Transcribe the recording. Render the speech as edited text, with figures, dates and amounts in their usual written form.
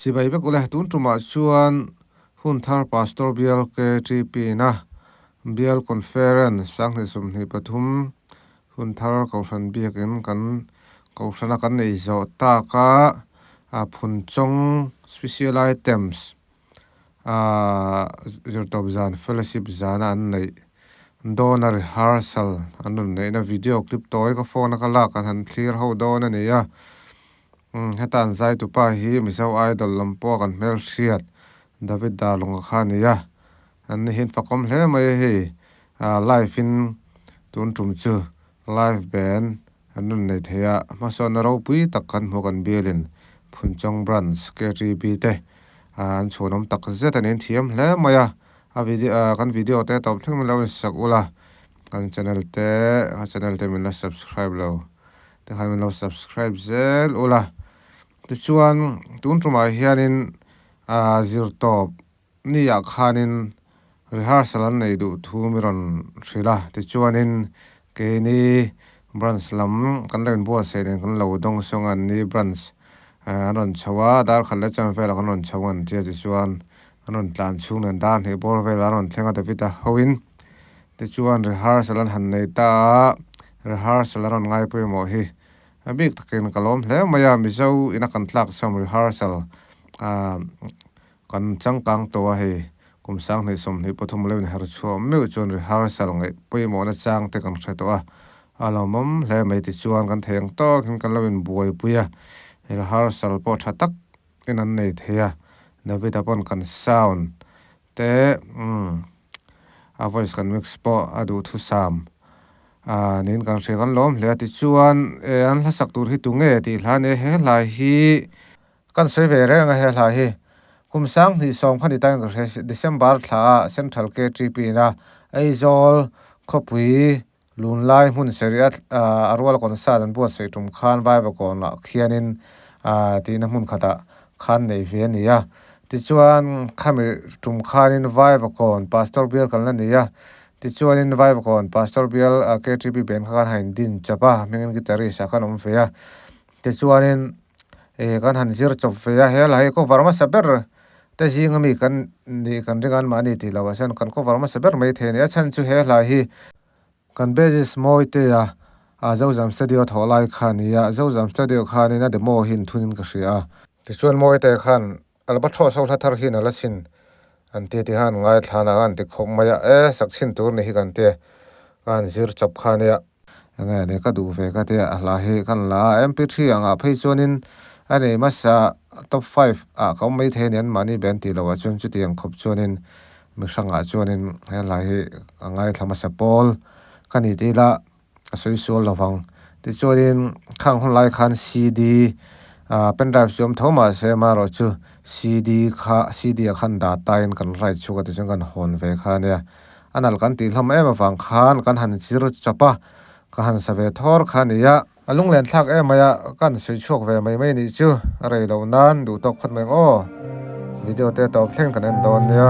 chỉ bảy bác ule tún trùm chuan hun thar pastor bial ke TP na bial conference sang ni sum ni pathum hun thar ko ran biakin kan ko rana kan nei zo ta ka a phun chong special items zirtob zan fellowship zana an nei donor rehearsal an nei na video clip toy ka phone ka la kan han clear ho don ani ya hetan zai tu pa hi miso idol lampo kan mel hriat David Darlong kha ni ya an hin fakom hle mai hi live in tun tum chu live band an nei theya ma so na ro pui tak kan mo kan bielin phunchong branch KTB te an chonom tak zet an thiam hle maya video kan video te top thing lo sak ula kan channel te min la subscribe lo te khan min lo subscribe zel ula ti chuan tun tuma hianin zirtop ni ya khanin rehearsal an nei du thumiron thrila ti chuanin ke ni branch lam kan len bo se den kan lo dong song an ni branch anon chawa dar khalle cham fel kan on chawan ti chuan anon tlan chung nan dan he bor vel anon thenga de vita hoin ti chuan rehearsal an han nei ta rehearsal aron ngai pui mo hi abik takin kalom hle maya mizo ina kan tlak sam rehearsal kan changkang to he kum sang nei som ni pathum le har chu me chon rehearsal ngai pui mo na chang te kan threto alomom hle mai ti chuan kan theng to kin kan lovin buai puya rehearsal po thatak in an nei theya David upon kan sound te a voice kan mix po adu thu sam nin kan se kan lom hle ti chuan an hlasak tur hi tu nge ti hlane he lai hi kan se ve re nga he lai hi kum sang ni som khani tang December thla central KTP na aizol khopui lun lai hun seriat arwal kon sa dan bo se tum khan vai ba kon la khianin ti na mun khata khan nei ve ni ya ti chuan khami tum khanin vai ba kon pastor bial kan la ni ya ti chuan in vai ba kon pastor bial KTP ben khan hain din chapa mengin gitari sa kan om fe ya ti chuan in kan han zir chop fe ya he lai ko varma saber te jing mi kan ni kan ringan ma ni ti lawasan kan ko varma saber mai the ne chan chu he lai hi kan bezis moi te ya zozam studio tholai khan ya zozam studio khan ina de mo hin thunin ka hria ti chuan moi te khan alba tho so thla thar hin ala sin an te ti han ngai thana an ti khom maya saksin tur ni hi kan te kan zir chop khan ya anga ne ka du ve ka te ala hi kan la mp3 anga phei chuanin ani masa top 5 ka mai the nian mani ben ti lawa chun chu tiang khop chuanin mi sanga chuanin he la hi angai thlama sa pol kani ti la asoi sol lawang ti chuanin khang hun lai khan CD pen drive chom thoma se ma ro chu CD khan da tain kan right chu ka ti chung kan hon ve kha ne anal kan ti hlam em awang khan kan han zir chapa ka han sa ve thor khan ya alung len thak maya kan sui chok ve mai ni chu rei lo nan du tok khat mai o video te top thleng kan en don ya